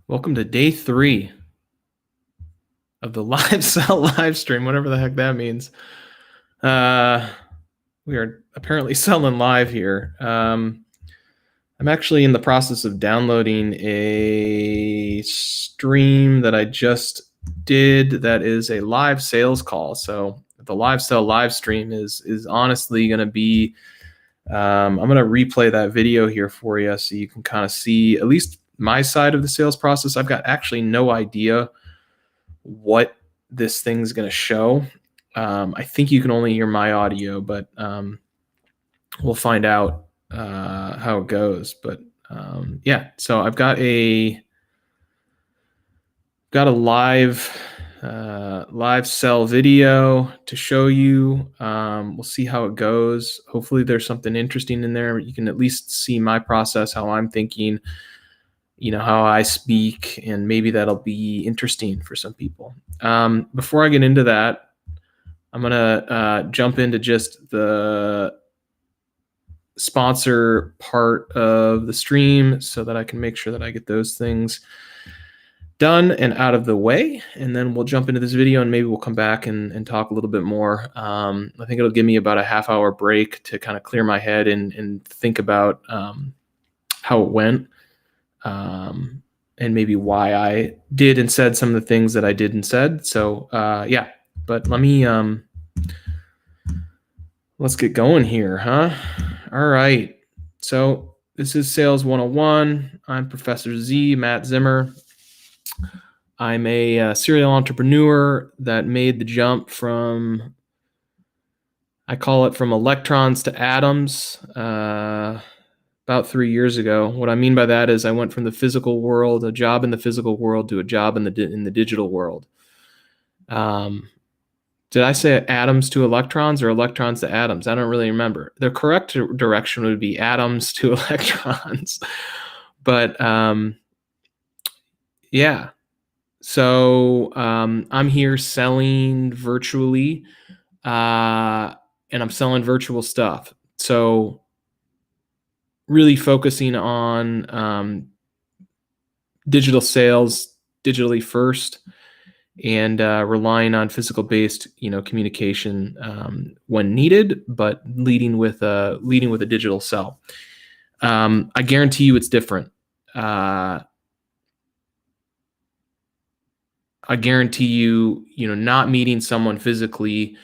Welcome to day 3 of the live sell live stream, whatever the heck that means. We are apparently selling live here. I'm actually in the process of downloading a stream that I just did that is a live sales call. So the live sell live stream is honestly going to be, I'm going to replay that video here for you so you can kind of see at least my side of the sales process. I've got actually no idea what this thing's going to show. I think you can only hear my audio, but we'll find out how it goes. But yeah, so I've got a live sell video to show you. We'll see how it goes. Hopefully there's something interesting in there. You can at least see my process, how I'm thinking, how I speak, and maybe that'll be interesting for some people. Before I get into that, I'm going to jump into just the sponsor part of the stream so that I can make sure that I get those things done and out of the way. And then we'll jump into this video and maybe we'll come back and talk a little bit more. I think it'll give me about a half-hour break to kind of clear my head and think about how it went. And maybe why I did and said some of the things that I did and said. So yeah, but let me, let's get going here, huh? All right. So this is Sales 101. I'm Professor Z, Matt Zimmer. I'm a serial entrepreneur that made the jump from, I call it from electrons to atoms, about 3 years ago. What I mean by that is I went from the physical world, a job in the physical world, to a job in the digital world. Did I say atoms to electrons or electrons to atoms? I don't really remember. The correct direction would be atoms to electrons. But yeah. So I'm here selling virtually, and I'm selling virtual stuff. So really focusing on digital sales, digitally first, and relying on physical-based, communication when needed, but leading with a digital sell. I guarantee you, it's different. I guarantee you, not meeting someone physically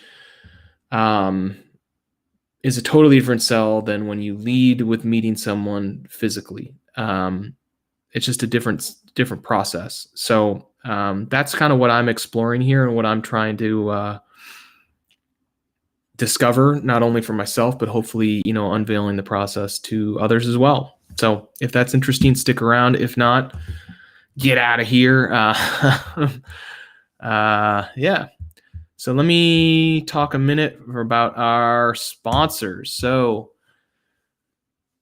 is a totally different sell than when you lead with meeting someone physically. It's just a different process. So that's kind of what I'm exploring here and what I'm trying to discover, not only for myself, but hopefully, unveiling the process to others as well. So if that's interesting, stick around. If not, get out of here. Yeah. So let me talk a minute about our sponsors. So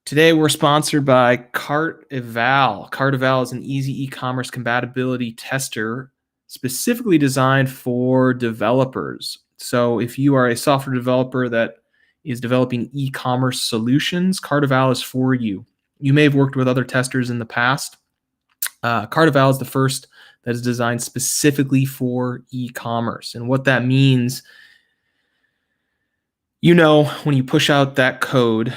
today we're sponsored by Cart-Eval. Cart-Eval is an easy e-commerce compatibility tester specifically designed for developers. So if you are a software developer that is developing e-commerce solutions, Cart-Eval is for you. You may have worked with other testers in the past. Cart-Eval is the first that is designed specifically for e-commerce. And what that means, when you push out that code,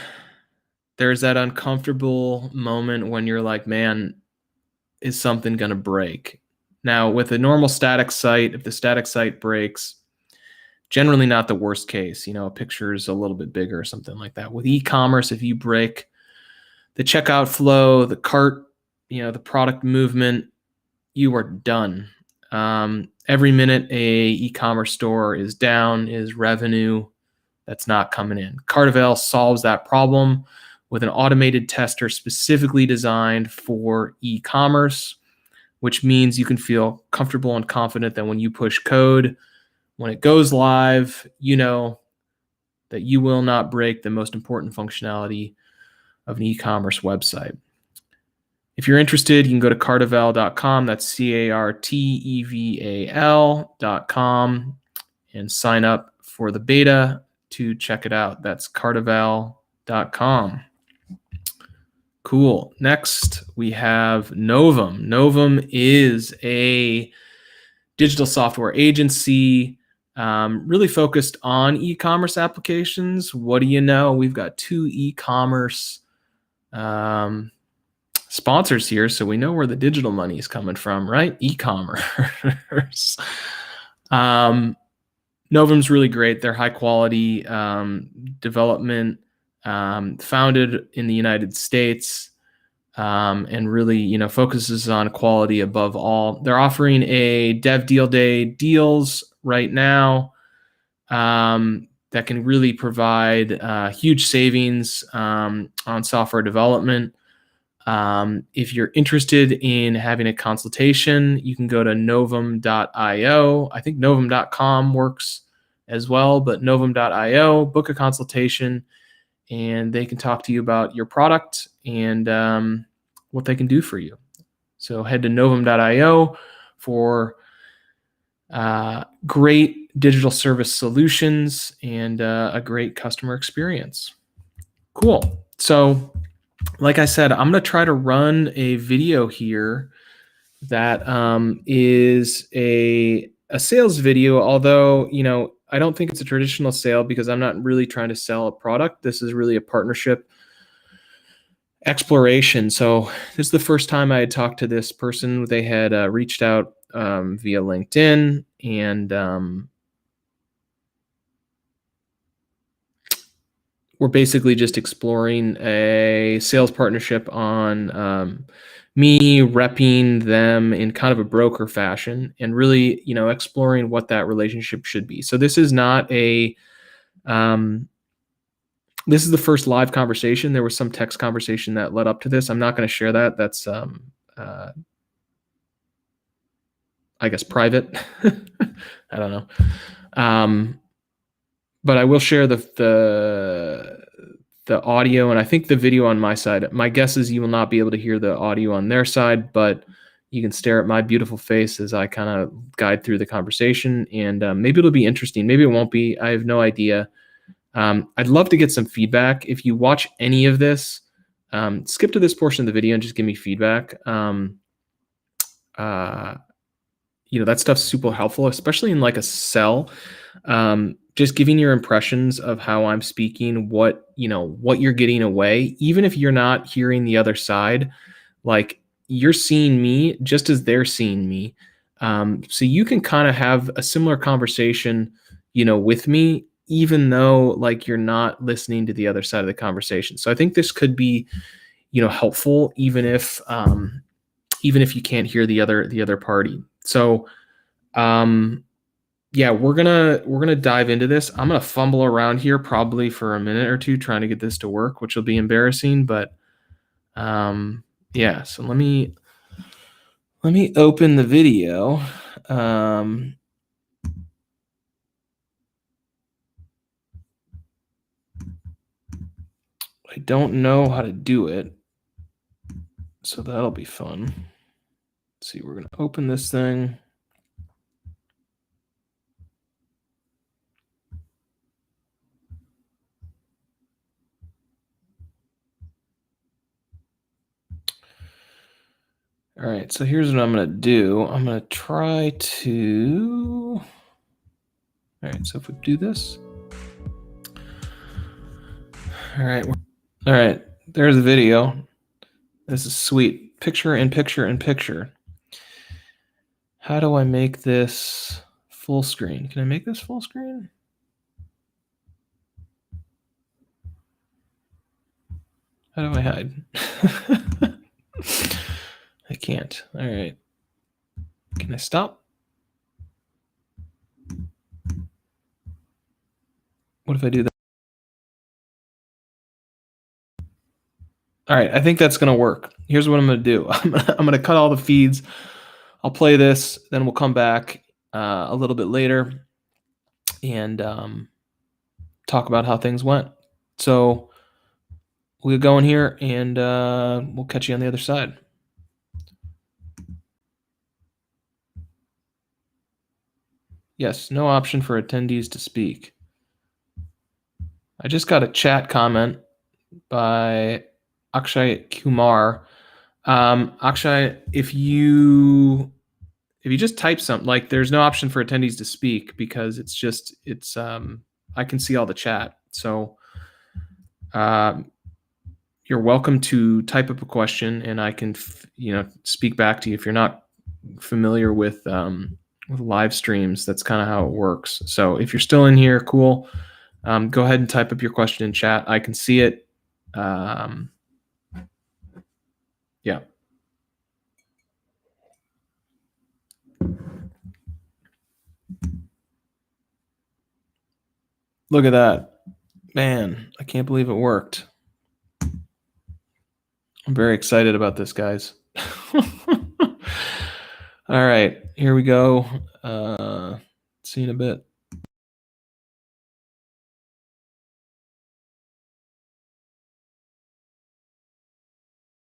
there's that uncomfortable moment when you're like, man, is something going to break? Now, with a normal static site, if the static site breaks, generally not the worst case. A picture is a little bit bigger or something like that. With e-commerce, if you break the checkout flow, the cart, the product movement, you are done. Every minute a e-commerce store is down is revenue that's not coming in. Cart-Eval solves that problem with an automated tester specifically designed for e-commerce, which means you can feel comfortable and confident that when you push code, when it goes live, that you will not break the most important functionality of an e-commerce website. If you're interested, you can go to carteval.com. That's carteval.com and sign up for the beta to check it out. That's carteval.com. Cool. Next, we have Novum. Novum is a digital software agency, really focused on e-commerce applications. What do you know? We've got 2 e-commerce sponsors here, so we know where the digital money is coming from, right? E-commerce. Novum's really great. They're high quality development, founded in the United States, and really, focuses on quality above all. They're offering a Dev Deal Day deals right now that can really provide huge savings on software development. If you're interested in having a consultation, you can go to novum.io. I think novum.com works as well, but novum.io, book a consultation, and they can talk to you about your product and what they can do for you. So head to novum.io for great digital service solutions and a great customer experience. Cool. So, like I said, I'm going to try to run a video here that is a sales video, although, I don't think it's a traditional sale because I'm not really trying to sell a product. This is really a partnership exploration. So this is the first time I had talked to this person. They had reached out via LinkedIn, and we're basically just exploring a sales partnership on me repping them in kind of a broker fashion and really, exploring what that relationship should be. So this is not a this is the first live conversation. There was some text conversation that led up to this. I'm not going to share that. That's I guess private. I don't know. But I will share the audio, and I think the video on my side. My guess is you will not be able to hear the audio on their side, but you can stare at my beautiful face as I kind of guide through the conversation, and maybe it'll be interesting. Maybe it won't be. I have no idea. I'd love to get some feedback. If you watch any of this, skip to this portion of the video and just give me feedback. That stuff's super helpful, especially in like a sell. Just giving your impressions of how I'm speaking, what you're getting away, even if you're not hearing the other side, like you're seeing me just as they're seeing me. So you can kind of have a similar conversation, with me, even though like you're not listening to the other side of the conversation. So I think this could be, helpful, even if you can't hear the other party. So, yeah, we're gonna dive into this. I'm gonna fumble around here probably for a minute or two trying to get this to work, which will be embarrassing. But yeah. So let me open the video. I don't know how to do it, so that'll be fun. Let's see, we're gonna open this thing. All right, so here's what I'm going to do. I'm going to try to... All right, so if we do this... All right, there's the video. This is sweet. Picture in picture in picture. How do I make this full screen? Can I make this full screen? How do I hide? I can't. All right. Can I stop? What if I do that? All right, I think that's going to work. Here's what I'm going to do. I'm going to cut all the feeds. I'll play this, then we'll come back a little bit later and talk about how things went. So we'll get going here, and we'll catch you on the other side. Yes, no option for attendees to speak. I just got a chat comment by Akshay Kumar. Akshay, if you just type something, like there's no option for attendees to speak because it's I can see all the chat. So you're welcome to type up a question and I can speak back to you. If you're not familiar with live streams, that's kind of how it works. So if you're still in here, cool. Go ahead and type up your question in chat. I can see it. Yeah. Look at that. Man, I can't believe it worked. I'm very excited about this, guys. All right, here we go. See you in a bit.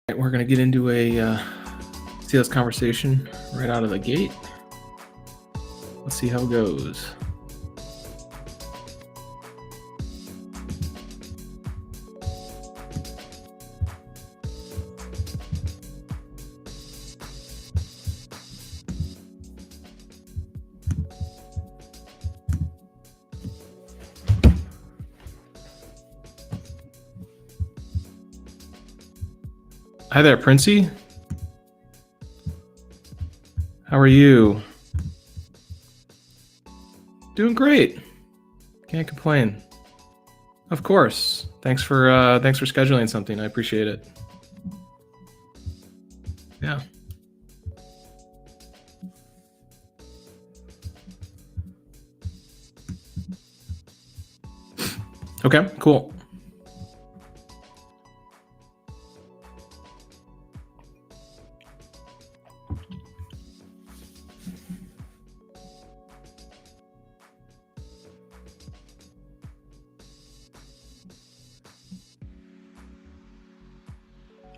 Right, we're going to get into a sales conversation right out of the gate. Let's see how it goes. Hi there, Princey. How are you? Doing great. Can't complain. Of course. Thanks for scheduling something. I appreciate it. Yeah. Okay, cool.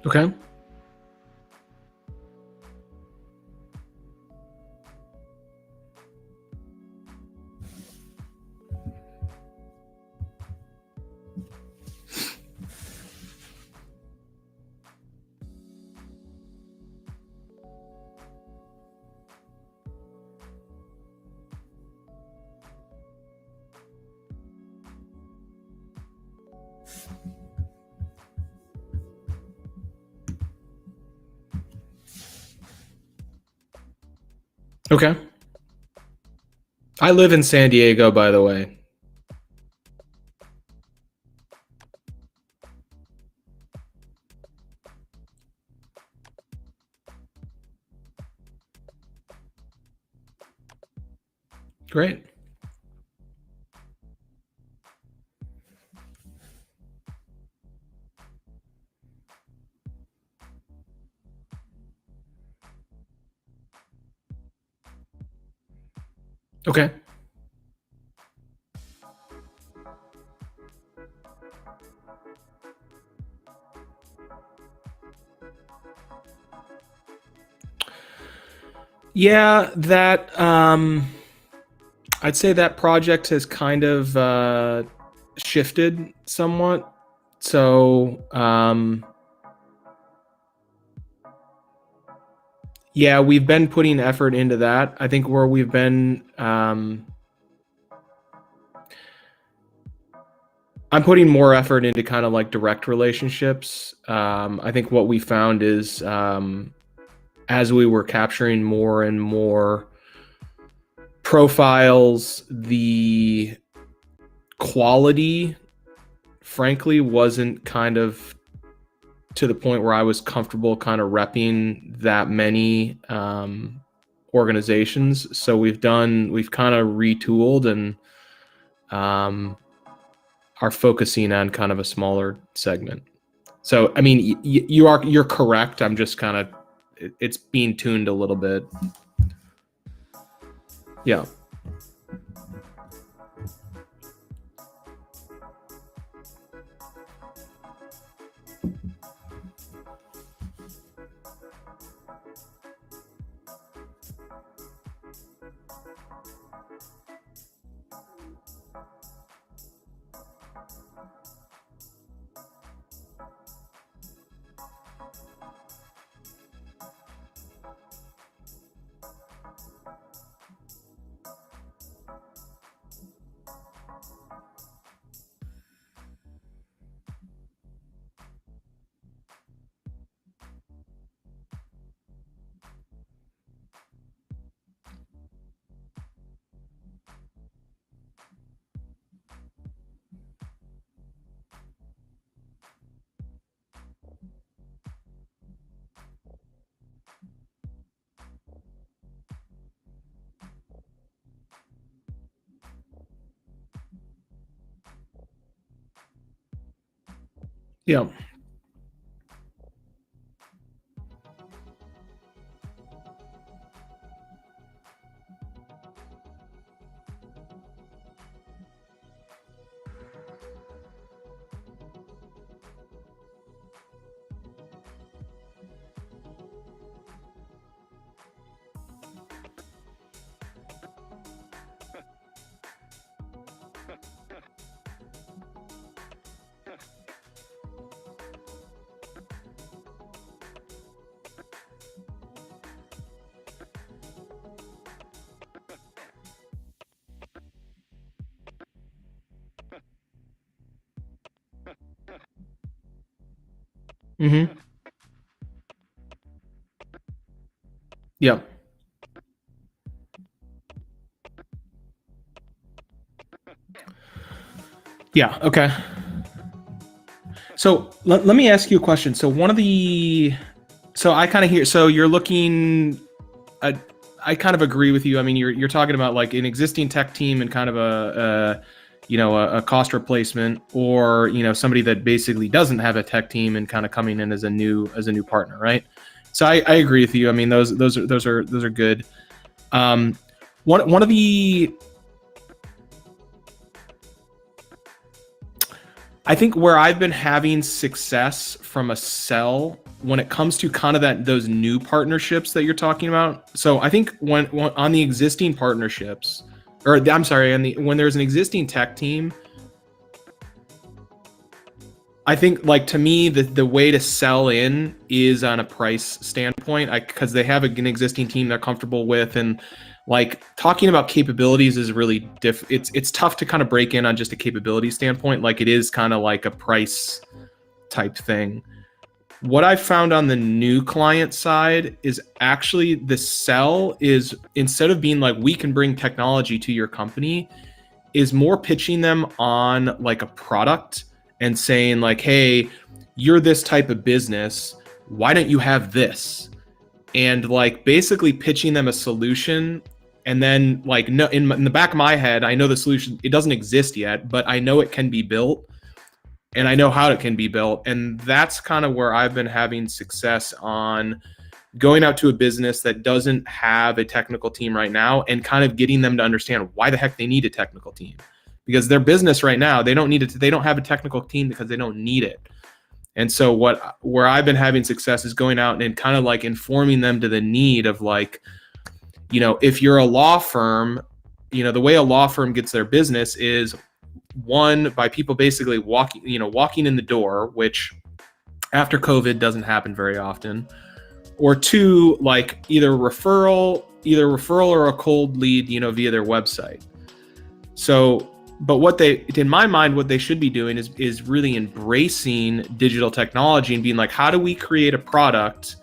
Okay. Okay. I live in San Diego, by the way. Great. Okay. Yeah, that I'd say that project has kind of shifted somewhat. So yeah, we've been putting effort into that. I think where we've been I'm putting more effort into kind of like direct relationships. I think what we found is as we were capturing more and more profiles, the quality, frankly, wasn't kind of to the point where I was comfortable kind of repping that many organizations. So we've kind of retooled and are focusing on kind of a smaller segment. So, I mean, you're correct. I'm just kind of, it's being tuned a little bit. Yeah. Yeah. Mm-hmm. Yeah. Yeah. Okay. So let me ask you a question. So so I kind of hear, so you're looking, I, I kind of agree with you. I mean, you're talking about like an existing tech team and kind of a cost replacement, or somebody that basically doesn't have a tech team and kind of coming in as a new partner, right? So I agree with you. I mean, those are good. Um, one of the I think where I've been having success from a sell when it comes to kind of those new partnerships that you're talking about. So I think when on the existing partnerships, or I'm sorry, when there's an existing tech team, I think, like, to me, the way to sell in is on a price standpoint, because they have an existing team they're comfortable with, and like talking about capabilities is really it's tough to kind of break in on just a capability standpoint, like it is kind of like a price type thing. What I found on the new client side is actually the sell is, instead of being like, we can bring technology to your company, is more pitching them on like a product and saying like, hey, you're this type of business, why don't you have this? And like basically pitching them a solution. And then, like, no, in the back of my head, I know the solution, it doesn't exist yet, but I know it can be built, and I know how it can be built. And that's kind of where I've been having success on going out to a business that doesn't have a technical team right now, and kind of getting them to understand why the heck they need a technical team. Because their business right now, they don't need it. They don't have a technical team because they don't need it. And so where I've been having success is going out and kind of like informing them to the need of, like, if you're a law firm, the way a law firm gets their business is, one, by people basically walking in the door, which after COVID doesn't happen very often, or two, like either referral or a cold lead, via their website. So, but in my mind, what they should be doing is really embracing digital technology and being like, how do we create a product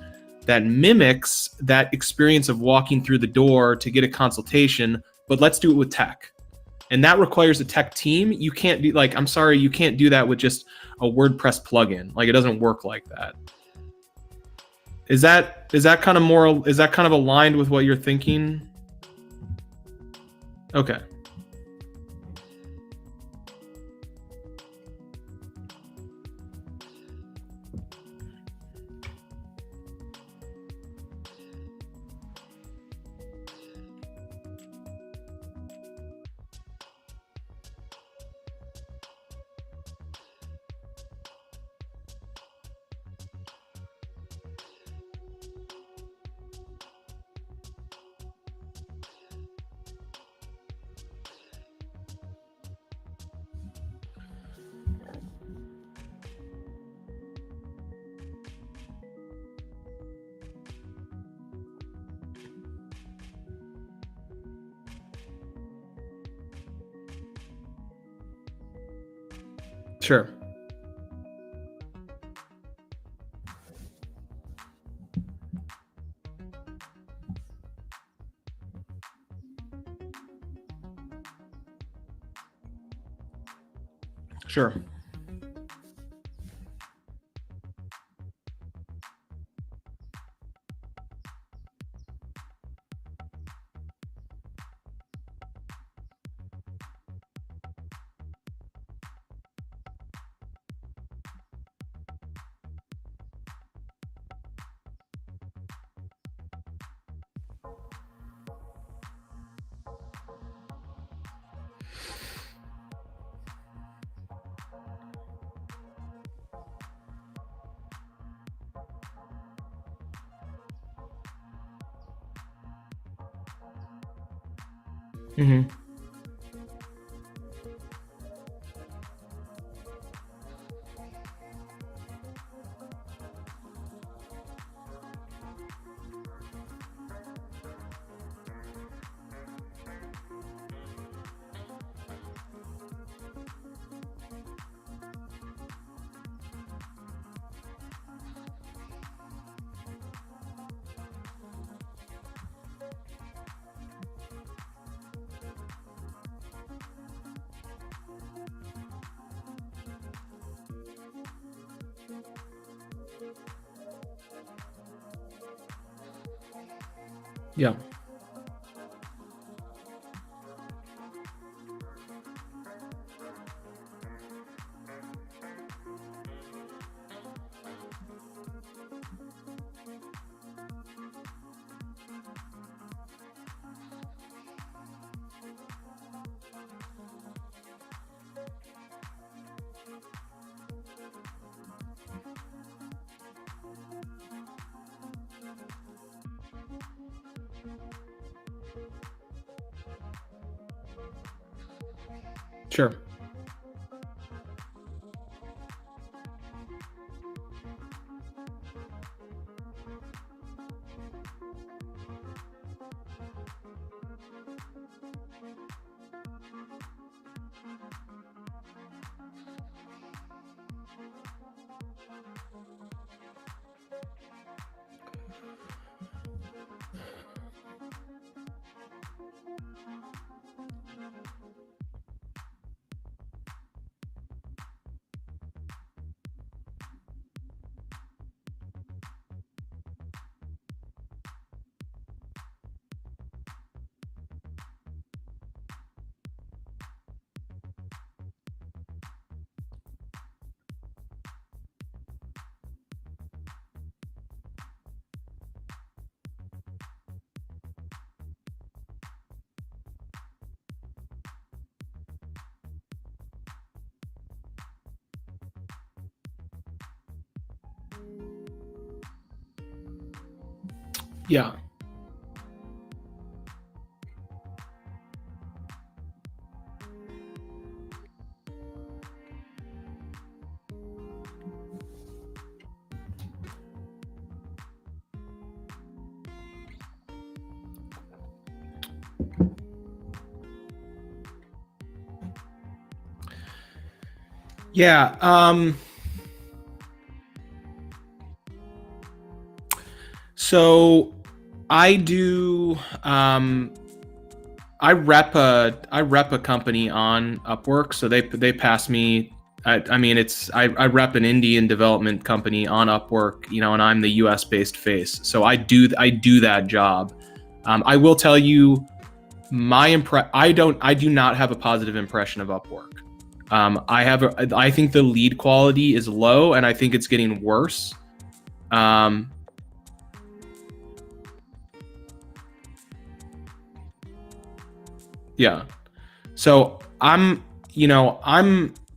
that mimics that experience of walking through the door to get a consultation, but let's do it with tech. And that requires a tech team. You can't do, like, I'm sorry, you can't do that with just a WordPress plugin. Like, it doesn't work like that. Is that kind of aligned with what you're thinking? Okay. Sure. Sure. Mm-hmm. Yeah. Sure. Yeah. Yeah. So I do. I rep a company on Upwork, so they pass me. I mean, I rep an Indian development company on Upwork, and I'm the U.S. based face. So I do that job. I will tell you, I do not have a positive impression of Upwork. I think the lead quality is low, and I think it's getting worse. Um, yeah. So I'm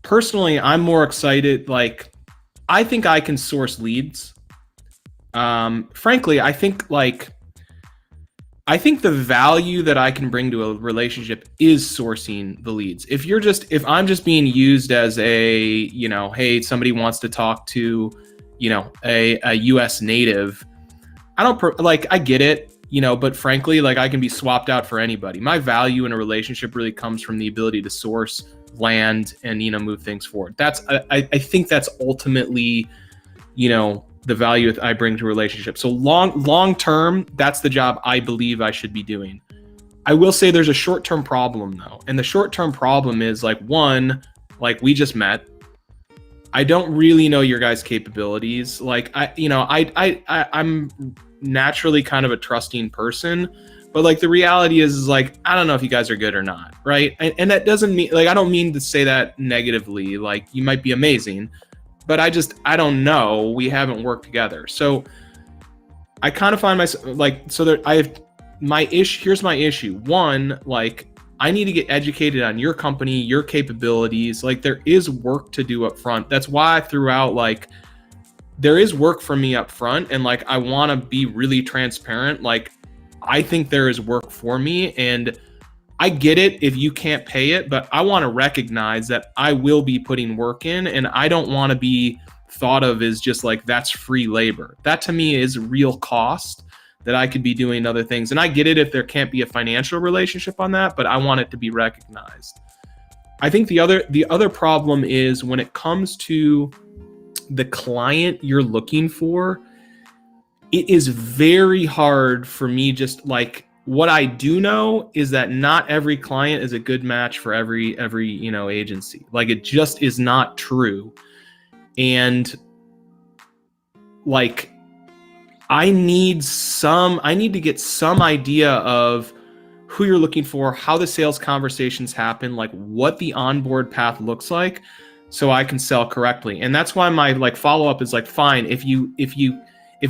personally, I'm more excited. Like, I think I can source leads. Frankly, I think the value that I can bring to a relationship is sourcing the leads. If I'm just being used as hey, somebody wants to talk to, a US native, I get it, but frankly, like, I can be swapped out for anybody. My value in a relationship really comes from the ability to source land and, move things forward. I think that's ultimately, the value I bring to a relationship. So long term, that's the job I believe I should be doing. I will say there's a short term problem though, and the short term problem is, like, one, like, we just met. I don't really know your guys' capabilities. Like, I'm naturally kind of a trusting person, but, like, the reality is like, I don't know if you guys are good or not, right? And that doesn't mean, like, I don't mean to say that negatively. Like, you might be amazing, but I don't know. We haven't worked together, so I kind of find myself like, so there. I have my issue. Here's my issue. One, like, I need to get educated on your company, your capabilities. Like, there is work to do up front. That's why I threw out, like, there is work for me up front, and, like, I want to be really transparent. Like, I think there is work for me, and I get it if you can't pay it, but I want to recognize that I will be putting work in, and I don't want to be thought of as just like that's free labor. That to me is real cost that I could be doing other things. And I get it if there can't be a financial relationship on that, but I want it to be recognized. I think the other problem is when it comes to the client you're looking for, it is very hard for me. Just like what I do know is that not every client is a good match for every agency. Like it just is not true. And like I need to get some idea of who you're looking for, how the sales conversations happen, like what the onboard path looks like, so I can sell correctly. And that's why my like follow-up is like, fine, if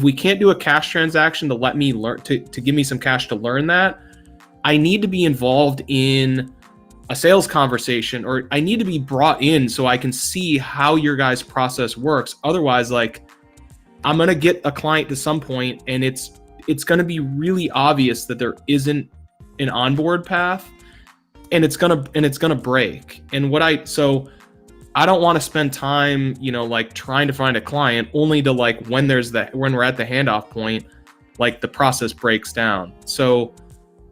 we can't do a cash transaction to let me learn to give me some cash to learn that, I need to be involved in a sales conversation, or I need to be brought in so I can see how your guys' process works. Otherwise, like I'm going to get a client to some point and it's going to be really obvious that there isn't an onboard path, and it's going to break. And so I don't want to spend time, like trying to find a client only to like when we're at the handoff point, like the process breaks down. So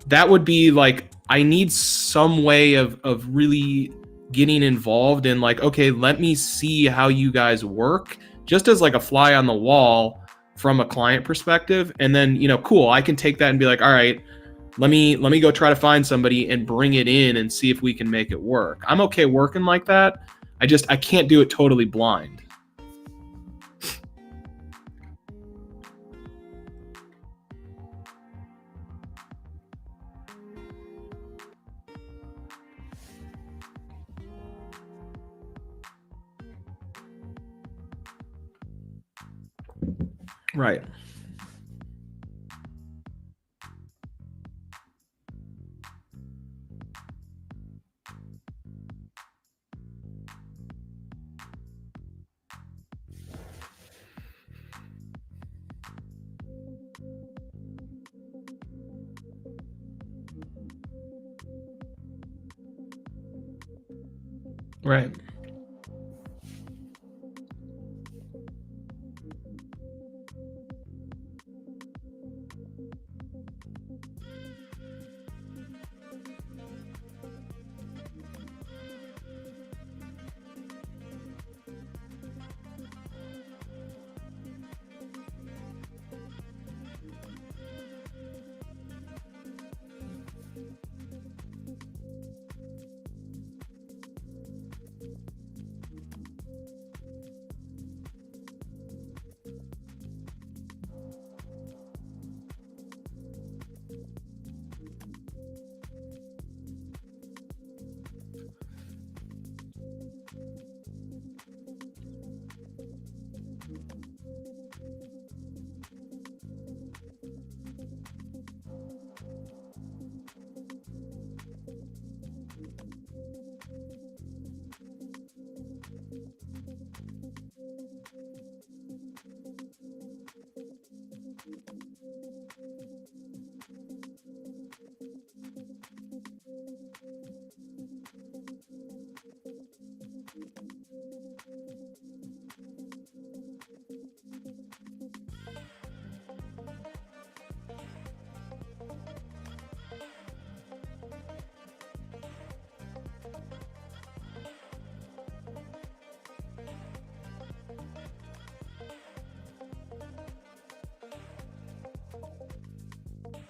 that would be like, I need some way of really getting involved in like, okay, let me see how you guys work, just as like a fly on the wall from a client perspective. And then, cool, I can take that and be like, all right, let me go try to find somebody and bring it in and see if we can make it work. I'm okay working like that. I can't do it totally blind. Right. Right.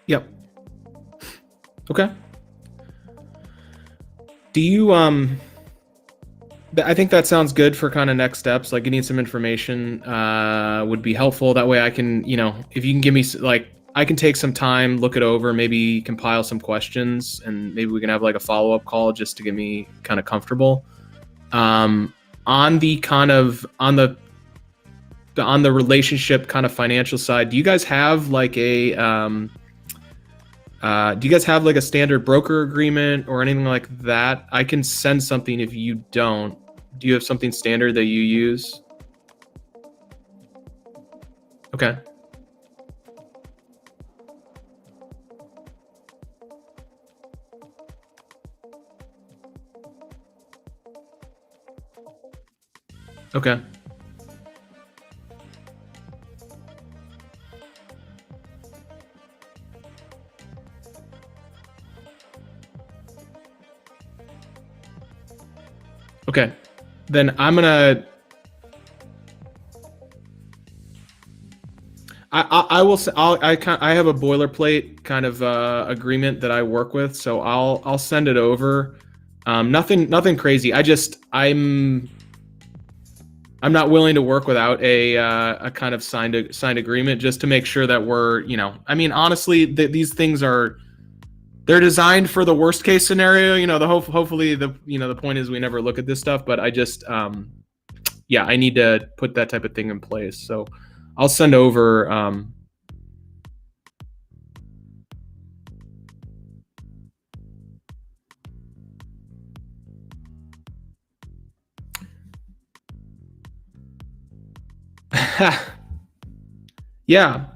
Yep. Okay. Do you I think that sounds good for kind of next steps. Like getting some information would be helpful. That way I can, if you can give me like, I can take some time, look it over, maybe compile some questions, and maybe we can have like a follow-up call just to get me kind of comfortable. On the relationship kind of financial side, do you guys have like a standard broker agreement or anything like that? I can send something if you don't. Do you have something standard that you use? Okay. Okay. Okay. Then I'm gonna. I will say I have a boilerplate kind of agreement that I work with, so I'll send it over. Nothing crazy. I'm not willing to work without a kind of signed agreement just to make sure that we're, I mean, honestly, these things they're designed for the worst case scenario. Hopefully the point is we never look at this stuff, but I just yeah, I need to put that type of thing in place. So I'll send over yeah.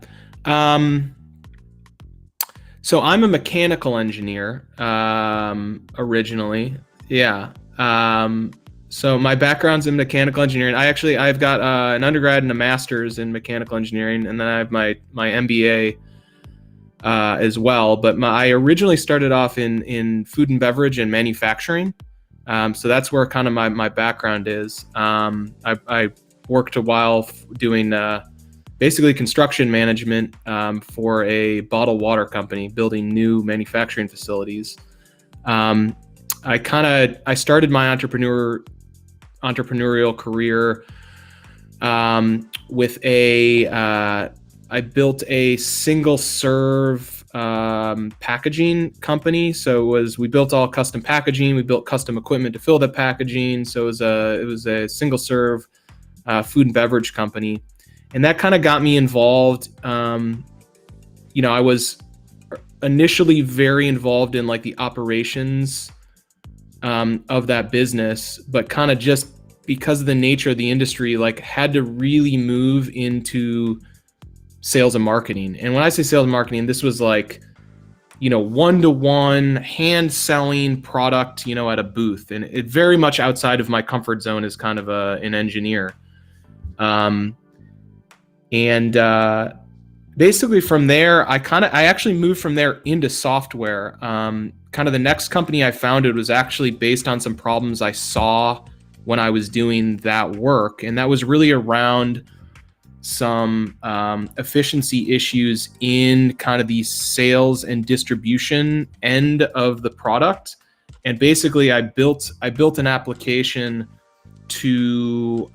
Um, so I'm a mechanical engineer originally. Yeah. So my background's in mechanical engineering. I've got an undergrad and a master's in mechanical engineering, and then I have my MBA as well. But I originally started off in food and beverage and manufacturing. So that's where kind of my background is. I worked a while doing basically construction management for a bottled water company, building new manufacturing facilities. I started my entrepreneurial career with I built a single serve packaging company. So we built all custom packaging. We built custom equipment to fill the packaging. So it was a single serve food and beverage company, and that kind of got me involved. I was initially very involved in like the operations of that business, but kind of just because of the nature of the industry, like had to really move into sales and marketing. And when I say sales and marketing, this was like, one-to-one hand selling product, at a booth, and it very much outside of my comfort zone as kind of an engineer. And basically from there, I actually moved from there into software. Kind of the next company I founded was actually based on some problems I saw when I was doing that work, and that was really around some efficiency issues in kind of the sales and distribution end of the product. And basically, I built an application to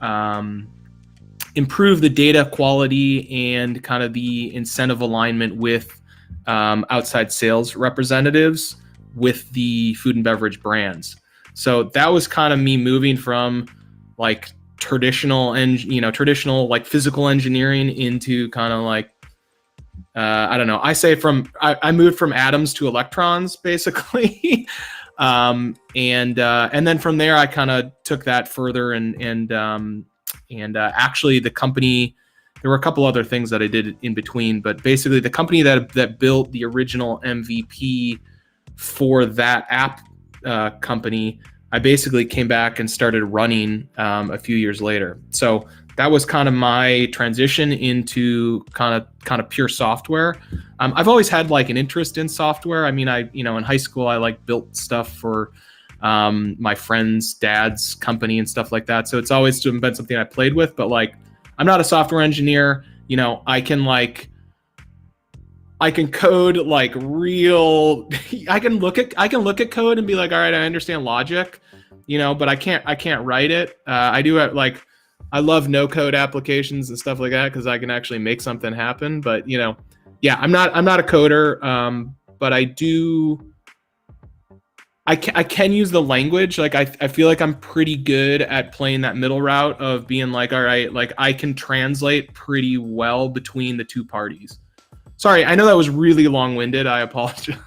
improve the data quality and kind of the incentive alignment with outside sales representatives with the food and beverage brands. So that was kind of me moving from like traditional like physical engineering into kind of like I don't know. I moved from atoms to electrons basically. And then from there I kind of took that further and actually the company, there were a couple other things that I did in between, but basically the company that built the original MVP for that app company, I basically came back and started running a few years later. So that was kind of my transition into kind of pure software. I've always had like an interest in software. I mean, in high school I like built stuff for my friend's dad's company and stuff like that. So it's always been something I played with, but like, I'm not a software engineer. I can code like real. I can look at code and be like, all right, I understand logic, but I can't write it. I do it like, I love no code applications and stuff like that because I can actually make something happen. But yeah, I'm not a coder, but I can use the language. Like I feel like I'm pretty good at playing that middle route of being like, all right, like I can translate pretty well between the two parties. Sorry, I know that was really long-winded. I apologize.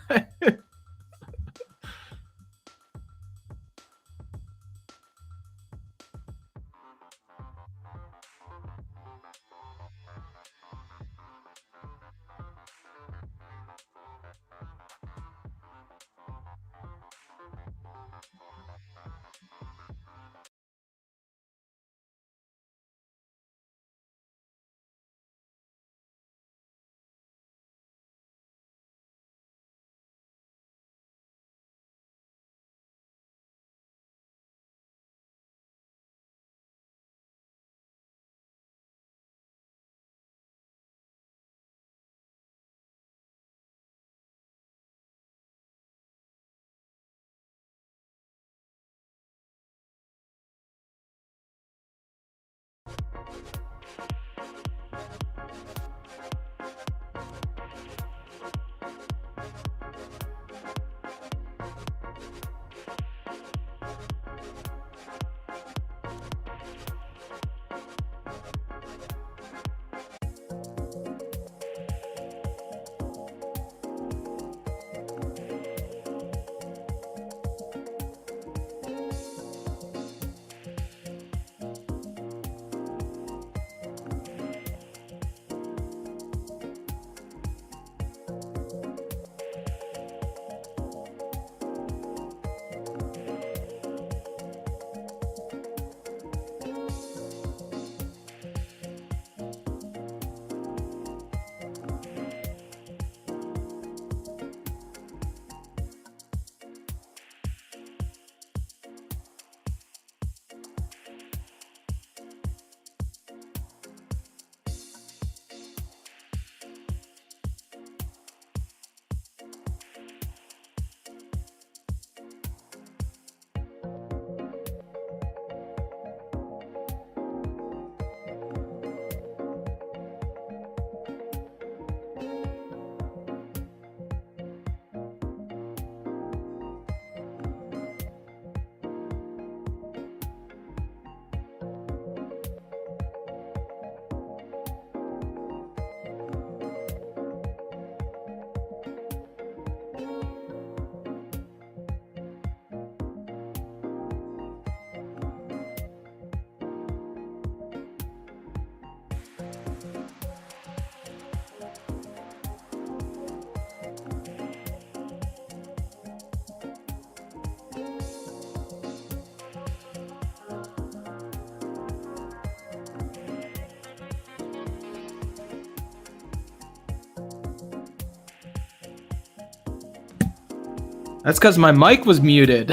That's because my mic was muted.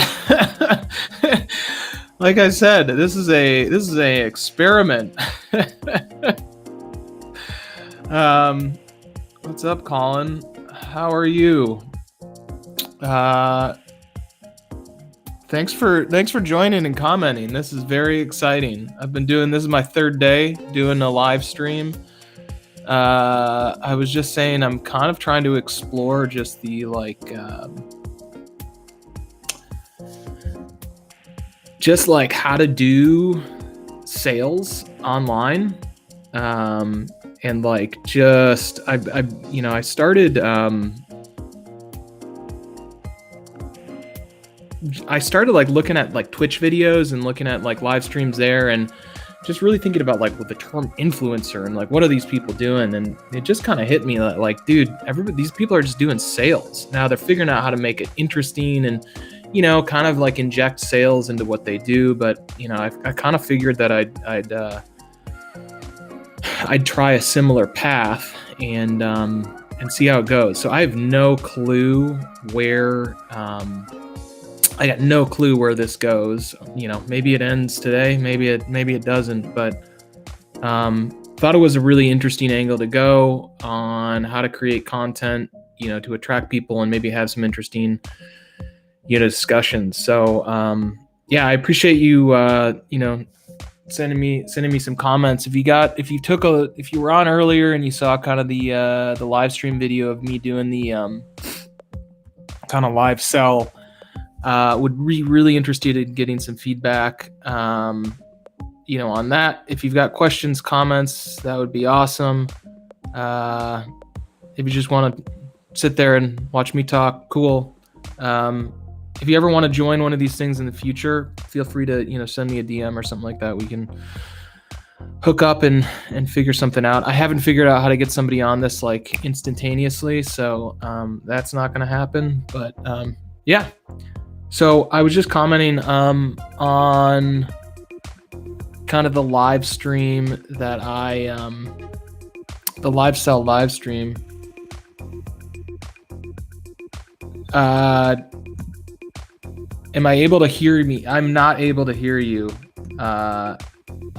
Like I said, this is a experiment. What's up, Colin? How are you? Thanks for joining and commenting. This is very exciting. This is my third day doing a live stream. I was just saying I'm kind of trying to explore just the just like how to do sales online. And like just I started like looking at like Twitch videos and looking at like live streams there, and just really thinking about like with the term influencer and like what are these people doing, and it just kind of hit me that like, dude, these people are just doing sales now. They're figuring out how to make it interesting and kind of like inject sales into what they do. But I kind of figured that I'd try a similar path and see how it goes. So I have no clue where I got no clue where this goes. Maybe it ends today, maybe it doesn't, but thought it was a really interesting angle to go on how to create content, to attract people and maybe have some interesting discussions. So I appreciate you sending me some comments. If you were on earlier and you saw kind of the live stream video of me doing the kind of live sell, would be really interested in getting some feedback on that. If you've got questions, comments, that would be awesome. If you just want to sit there and watch me talk, cool. If you ever want to join one of these things in the future, feel free to send me a DM or something like that. We can hook up and figure something out. I haven't figured out how to get somebody on this like instantaneously, so that's not going to happen. But yeah. So I was just commenting on kind of the live stream that the live sell live stream. Am I able to hear me? I'm not able to hear you.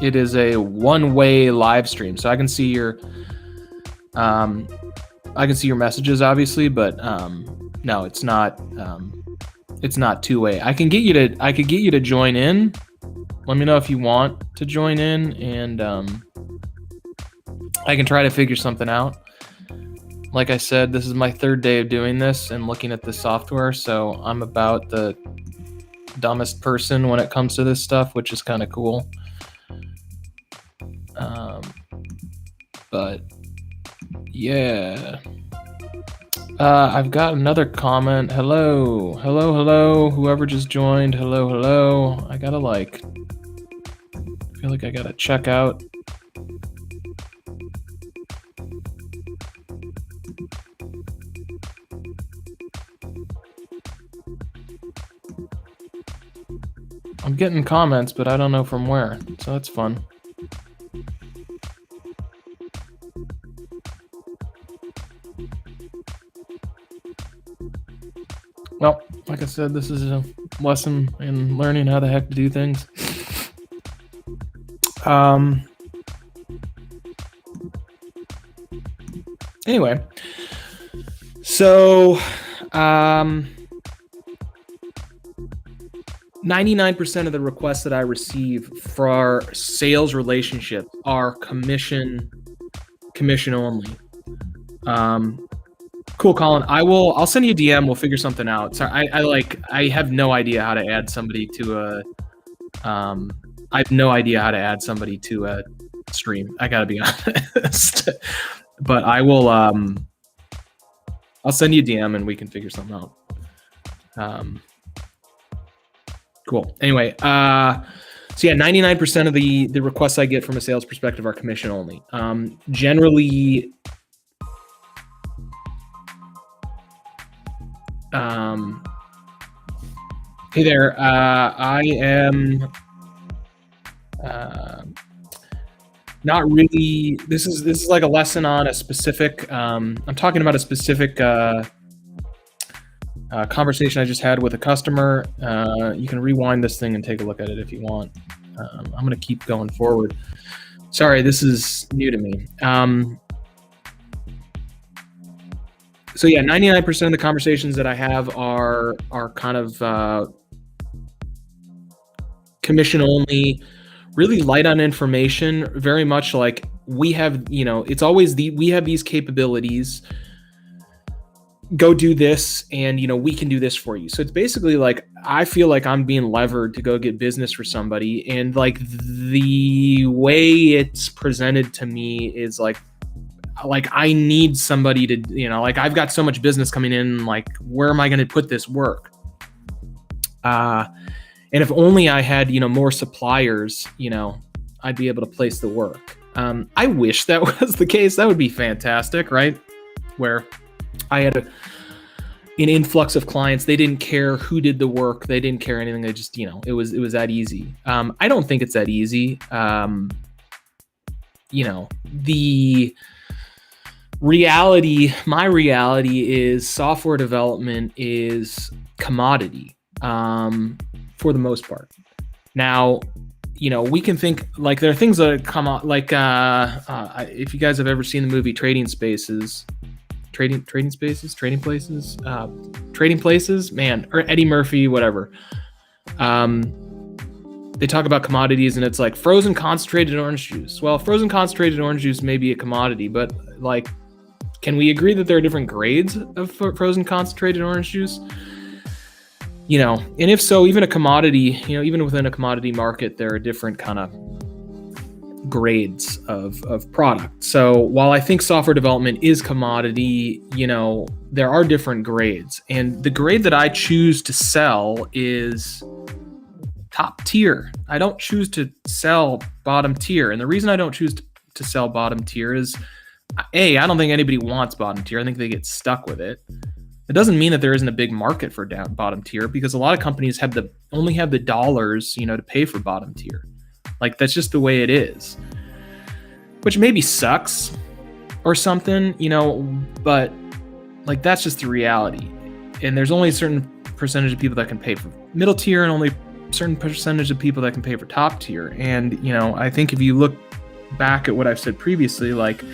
It is a one-way live stream, so I can see your messages, obviously, but no, it's not. It's not two-way. I could get you to join in. Let me know if you want to join in, and I can try to figure something out. Like I said, this is my third day of doing this and looking at this software, so I'm about the dumbest person when it comes to this stuff, which is kind of cool. But yeah. I've got another comment. Hello. Whoever just joined, hello. I feel like I gotta check out. I'm getting comments, but I don't know from where, so that's fun. Well, like I said, this is a lesson in learning how the heck to do things. Anyway, so 99% of the requests that I receive for our sales relationship are commission only. Cool, Colin. I'll send you a DM. We'll figure something out. Sorry, I have no idea how to add somebody to a stream. I gotta be honest. But I will I'll send you a DM and we can figure something out. Cool. Anyway, so yeah, 99% of the requests I get from a sales perspective are commission only. Generally, hey there. I am not really. This is like a lesson on a specific. I'm talking about a specific conversation I just had with a customer. You can rewind this thing and take a look at it if you want. I'm going to keep going forward. Sorry, this is new to me. So yeah, 99% of the conversations that I have are kind of commission only, really light on information, very much like we have, it's always we have these capabilities, go do this, and we can do this for you. So it's basically like I feel like I'm being levered to go get business for somebody, and like the way it's presented to me is like I need somebody to, like I've got so much business coming in, like where am I going to put this work? And if only I had, more suppliers, I'd be able to place the work. I wish that was the case. That would be fantastic, right? Where I had an influx of clients. They didn't care who did the work. They didn't care anything. They just, it was that easy. I don't think it's that easy. The reality, my reality is software development is commodity for the most part. Now, we can think like there are things that come out like if you guys have ever seen the movie Trading Places, man, or Eddie Murphy, whatever. They talk about commodities and it's like frozen concentrated orange juice. Well, frozen concentrated orange juice may be a commodity, but like, can we agree that there are different grades of frozen concentrated orange juice? And if so, even a commodity, even within a commodity market, there are different kind of grades of product. So while I think software development is commodity, there are different grades. And the grade that I choose to sell is top tier. I don't choose to sell bottom tier. And the reason I don't choose to sell bottom tier is, I don't think anybody wants bottom tier. I think they get stuck with it. It doesn't mean that there isn't a big market for bottom tier, because a lot of companies only have the dollars, to pay for bottom tier. Like that's just the way it is, which maybe sucks or something, but like that's just the reality. And there's only a certain percentage of people that can pay for middle tier and only a certain percentage of people that can pay for top tier. And, I think if you look back at what I've said previously, like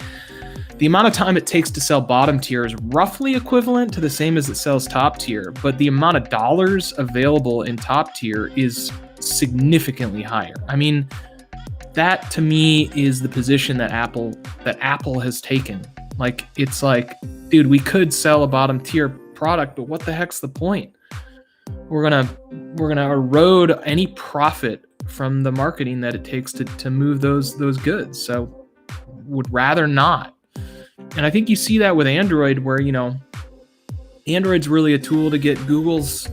the amount of time it takes to sell bottom tier is roughly equivalent to the same as it sells top tier, but the amount of dollars available in top tier is significantly higher. I mean, that to me is the position that Apple has taken. Like, it's like, dude, we could sell a bottom tier product, but what the heck's the point? We're gonna erode any profit from the marketing that it takes to move those goods. So would rather not. And I think you see that with Android, where, Android's really a tool to get Google's,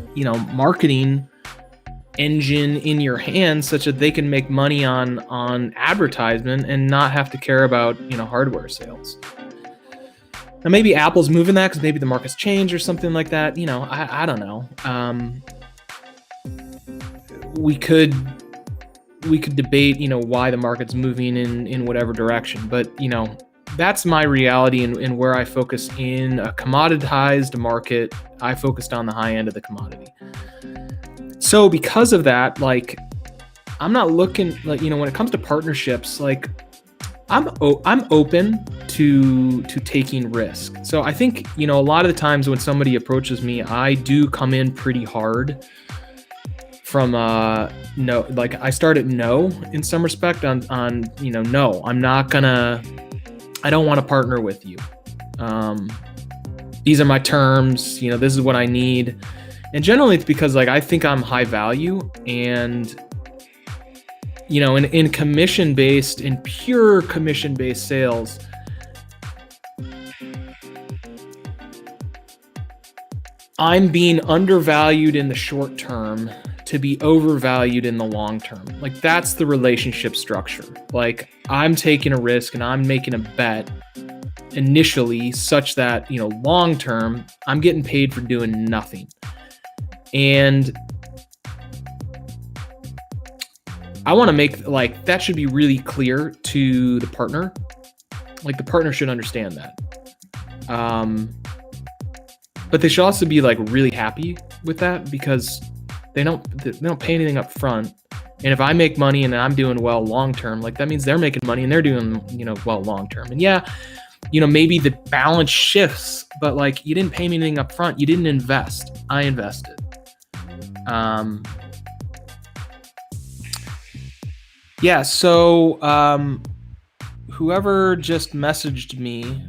marketing engine in your hands, such that they can make money on advertisement and not have to care about, hardware sales. Now maybe Apple's moving that because maybe the market's changed or something like that. I don't know. We could debate, why the market's moving in whatever direction, but that's my reality and where I focus in a commoditized market. I focused on the high end of the commodity. So because of that, like, I'm not looking like, when it comes to partnerships, like I'm open to taking risk. So I think, a lot of the times when somebody approaches me, I do come in pretty hard from no, like I start at no in some respect on no, I don't want to partner with you. These are my terms, this is what I need. And generally it's because like I think I'm high value, and in commission-based, in pure commission-based sales, I'm being undervalued in the short term to be overvalued in the long term. Like that's the relationship structure. Like I'm taking a risk and I'm making a bet initially such that, long term, I'm getting paid for doing nothing. And I want to make like that should be really clear to the partner. Like the partner should understand that. but they should also be like really happy with that, because they don't pay anything up front. And if I make money and I'm doing well long term, like that means they're making money and they're doing, well long term. And yeah, maybe the balance shifts, but like you didn't pay me anything up front. You didn't invest. I invested. Yeah, so whoever just messaged me,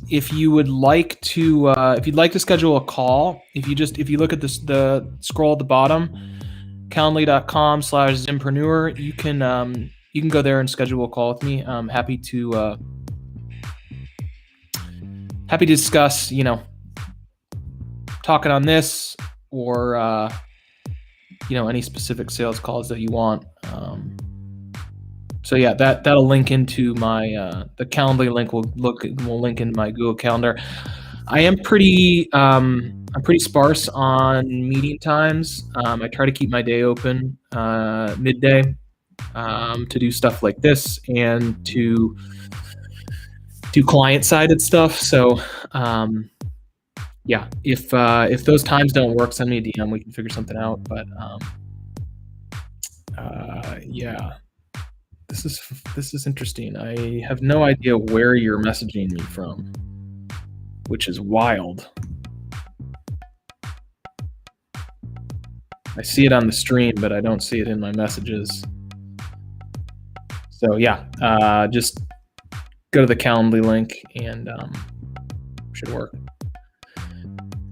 if you'd like to schedule a call, if you look at the scroll at the bottom, calendly.com/Zimpreneur, you can go there and schedule a call with me. I'm happy to discuss, talking on this, or any specific sales calls that you want. So yeah, that'll link into my the Calendly link will link into my Google Calendar. I am pretty sparse on meeting times. I try to keep my day open midday to do stuff like this and to do client-sided stuff. So yeah, if those times don't work, send me a DM. We can figure something out. But yeah, this is interesting. I have no idea where you're messaging me from, which is wild. I see it on the stream, but I don't see it in my messages. So yeah, just go to the Calendly link and should work.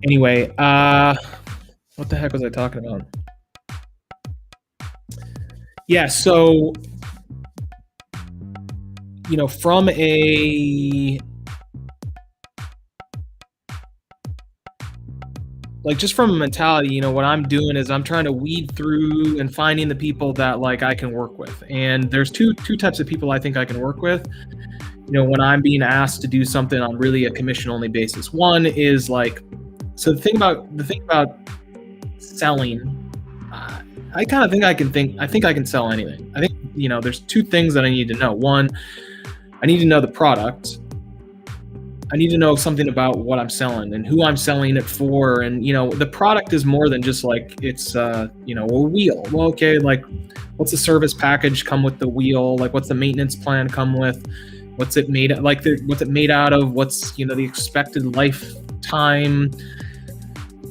Anyway, what the heck was I talking about? Yeah, so from from a mentality, what I'm doing is I'm trying to weed through and finding the people that like I can work with. And there's two types of people I think I can work with. When I'm being asked to do something on really a commission only basis. One is like, so the thing about selling, I kind of think I can sell anything. I think, there's two things that I need to know. One, I need to know the product. I need to know something about what I'm selling and who I'm selling it for. And, the product is more than just like, it's, a wheel. Well, okay, like what's the service package come with the wheel? Like what's the maintenance plan come with? What's it made of? Like what's it made out of? What's, the expected lifetime,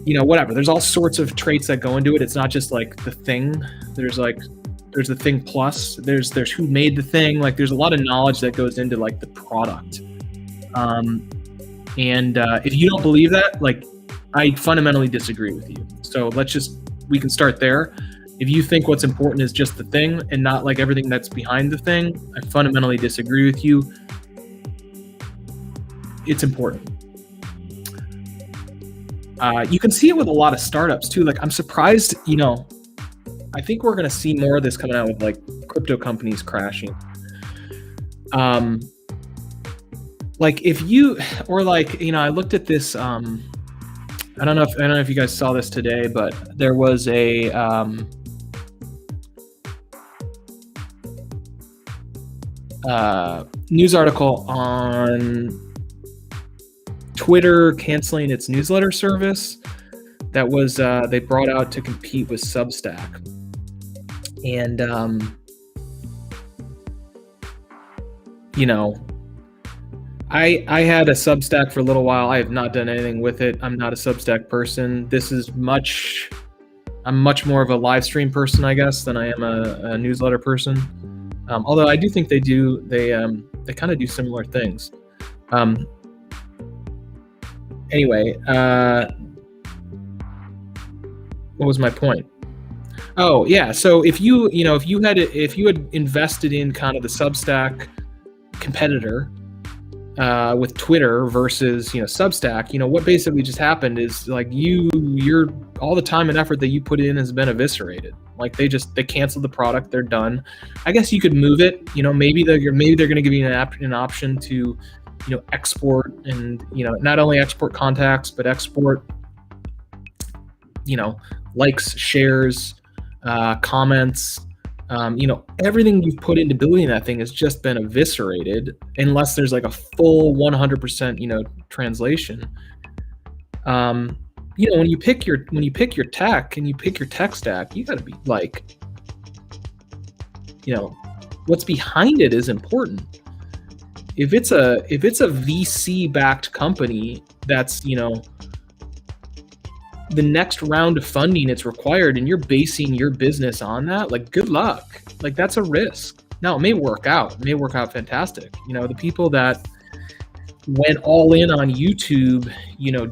whatever. There's all sorts of traits that go into it. It's not just like the thing. There's the thing plus, there's who made the thing. Like there's a lot of knowledge that goes into like the product. And if you don't believe that, like I fundamentally disagree with you. So we can start there. If you think what's important is just the thing and not like everything that's behind the thing, I fundamentally disagree with you. It's important. You can see it with a lot of startups too. Like I'm surprised, I think we're going to see more of this coming out with like crypto companies crashing. Like if you, or like, I looked at this, I don't know if you guys saw this today, but there was a, news article on Twitter canceling its newsletter service that was they brought out to compete with Substack. And I had a Substack for a little while. I have not done anything with it. I'm not a Substack person. I'm much more of a live stream person, I guess, than I am a newsletter person. Although I do think they kind of do similar things. Anyway, what was my point? Oh yeah, so if you had invested in kind of the Substack competitor with Twitter versus Substack, what basically just happened is like you're all the time and effort that you put in has been eviscerated. Like they canceled the product, they're done. I guess you could move it. Maybe they're going to give you an option to export and not only export contacts but export likes, shares, comments, Everything you've put into building that thing has just been eviscerated unless there's like a full 100%, translation. When you pick your tech and you pick your tech stack, you got to be like, what's behind it is important. If it's a VC backed company that's, the next round of funding it's required and you're basing your business on that, like, good luck. Like, that's a risk. Now, it may work out. It may work out fantastic. The people that went all in on YouTube,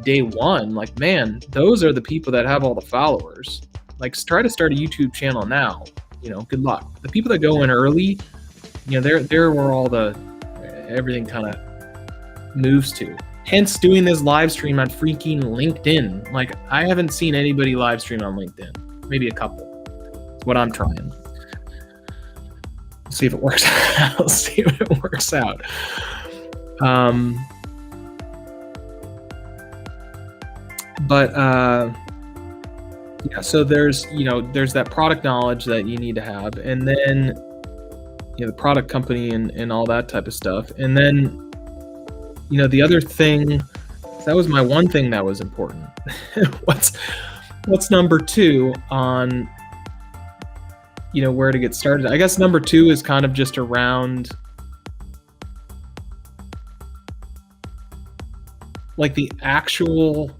day one, like, man, those are the people that have all the followers. Like, try to start a YouTube channel now. Good luck. The people that go in early, they're where all everything kind of moves to. Hence doing this live stream on freaking LinkedIn. Like, I haven't seen anybody live stream on LinkedIn. Maybe a couple. That's what I'm trying. See if it works out. See if it works out. So there's that product knowledge that you need to have, and then the product company and all that type of stuff. And then the other thing, that was my one thing that was important. What's number two on where to get started? I guess number two is kind of just around like the actual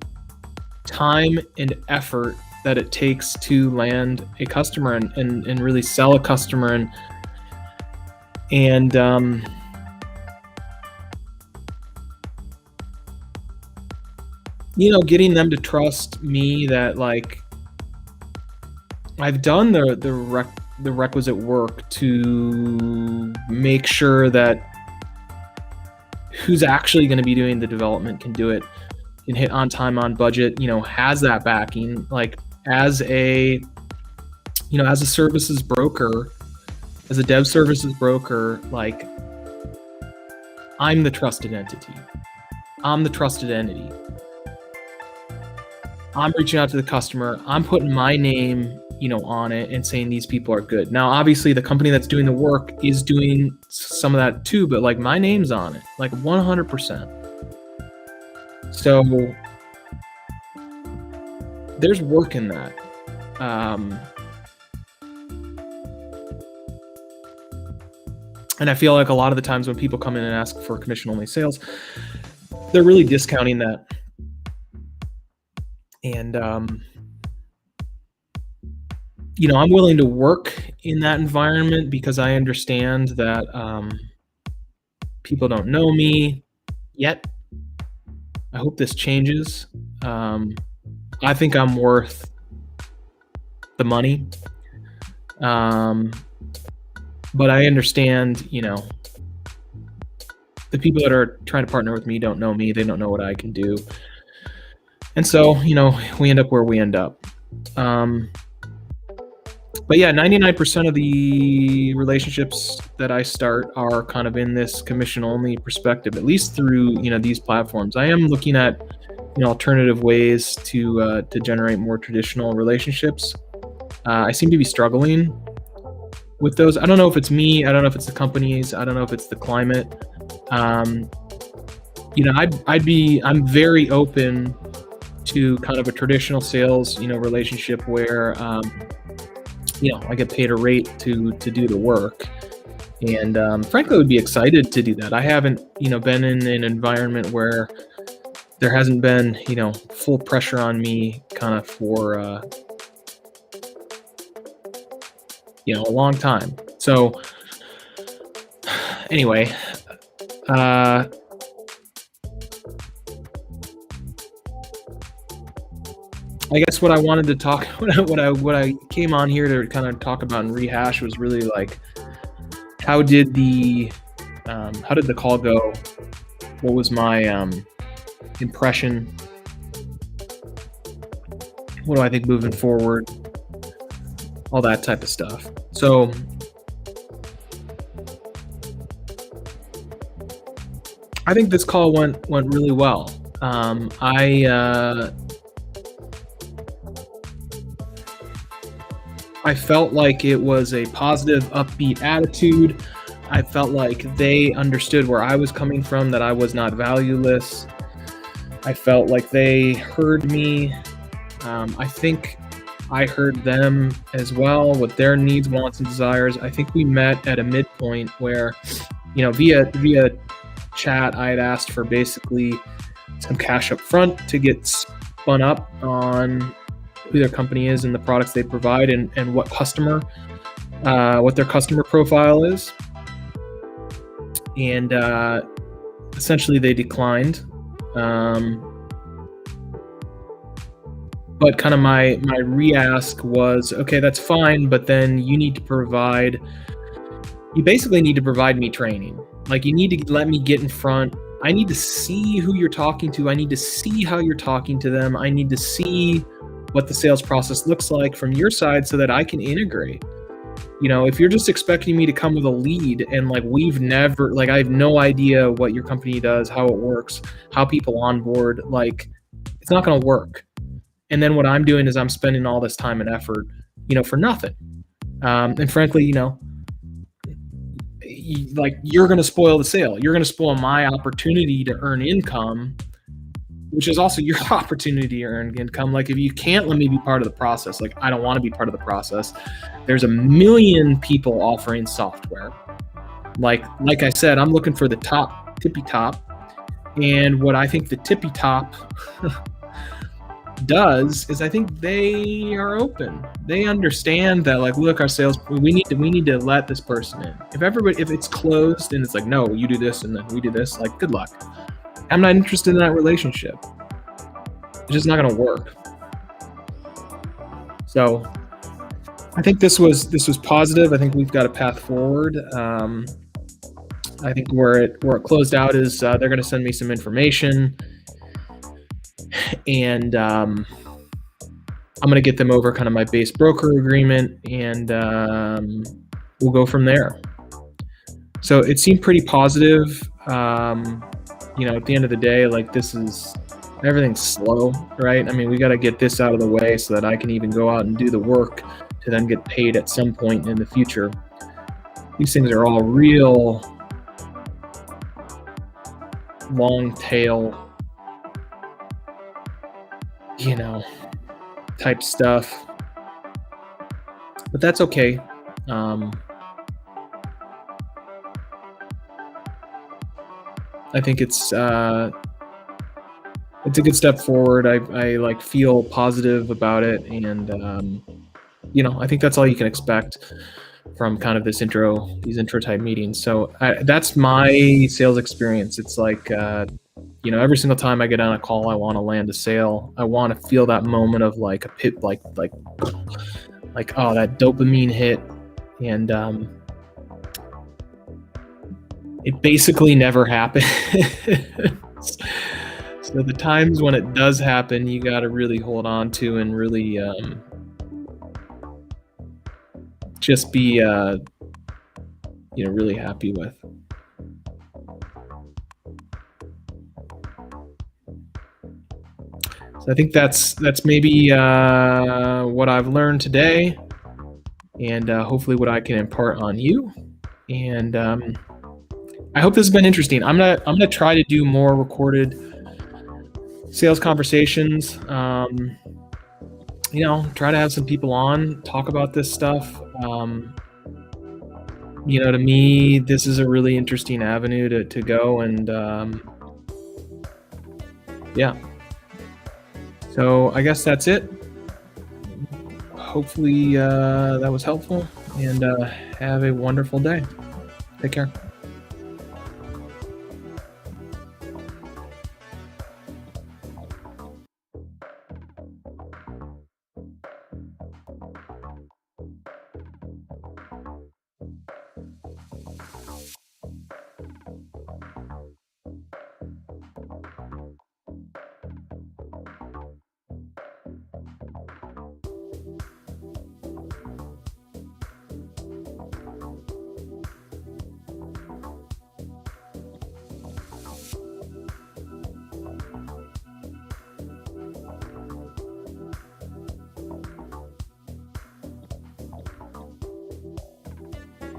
time and effort that it takes to land a customer and really sell a customer and getting them to trust me that, like, I've done the requisite work to make sure that who's actually going to be doing the development can do it and hit on time, on budget, has that backing. Like, as a services broker, as a dev services broker, like, I'm the trusted entity. I'm the trusted entity. I'm reaching out to the customer. I'm putting my name, on it and saying these people are good. Now, obviously, the company that's doing the work is doing some of that too, but like, my name's on it, like 100%. So there's work in that. And I feel like a lot of the times when people come in and ask for commission-only sales, they're really discounting that. And, I'm willing to work in that environment because I understand that people don't know me yet. I hope this changes. I think I'm worth the money. But I understand, the people that are trying to partner with me don't know me. They don't know what I can do. And so, we end up where we end up. But yeah, 99% of the relationships that I start are kind of in this commission-only perspective, at least through, these platforms. I am looking at, alternative ways to generate more traditional relationships. I seem to be struggling with those. I don't know if it's me. I don't know if it's the companies. I don't know if it's the climate. I'm very open to kind of a traditional sales, relationship where, I get paid a rate to do the work. And frankly, I would be excited to do that. I haven't, been in an environment where there hasn't been, full pressure on me kind of for, a long time. So anyway, I guess what I wanted to talk, what I came on here to kind of talk about and rehash was really like, how did the call go? What was my impression? What do I think moving forward? All that type of stuff. So I think this call went really well. I felt like it was a positive, upbeat attitude. I felt like they understood where I was coming from, that I was not valueless. I felt like they heard me. I think I heard them as well with their needs, wants, and desires. I think we met at a midpoint where, via chat, I had asked for basically some cash up front to get spun up on who their company is and the products they provide, and what their customer profile is. And essentially they declined. But kind of my re-ask was, okay, that's fine, but then you basically need to provide me training. Like, you need to let me get in front. I need to see who you're talking to. I need to see how you're talking to them. I need to see what the sales process looks like from your side so that I can integrate. If you're just expecting me to come with a lead and I have no idea what your company does, how it works, how people onboard, it's not going to work. And then what I'm doing is I'm spending all this time and effort, for nothing. And frankly, you're going to spoil the sale. You're going to spoil my opportunity to earn income, which is also your opportunity to earn income. If you can't let me be part of the process, I don't want to be part of the process. There's a million people offering software. Like I said, I'm looking for the tippy top. And what I think the tippy top does is I think they are open. They understand that look, our sales, we need to let this person in. If it's closed and it's no, you do this and then we do this, good luck. I'm not interested in that relationship. It's just not going to work. So I think this was positive. I think we've got a path forward. I think where it closed out is they're going to send me some information, and I'm going to get them over kind of my base broker agreement, and we'll go from there. So it seemed pretty positive. At the end of the day, everything's slow, right? I mean, we got to get this out of the way so that I can even go out and do the work to then get paid at some point in the future. These things are all real long tail, type stuff, but that's okay. I think it's a good step forward. I feel positive about it, and I think that's all you can expect from kind of these intro type meetings. So that's my sales experience. It's every single time I get on a call, I want to land a sale. I want to feel that moment of a pit, oh, that dopamine hit, and it basically never happens. So the times when it does happen, you got to really hold on to and really just be really happy with. So I think that's maybe what I've learned today, and hopefully what I can impart on you. And I hope this has been interesting. I'm gonna try to do more recorded sales conversations. Try to have some people on, talk about this stuff. To me, this is a really interesting avenue to go, and yeah. So I guess that's it. Hopefully that was helpful, and have a wonderful day. Take care.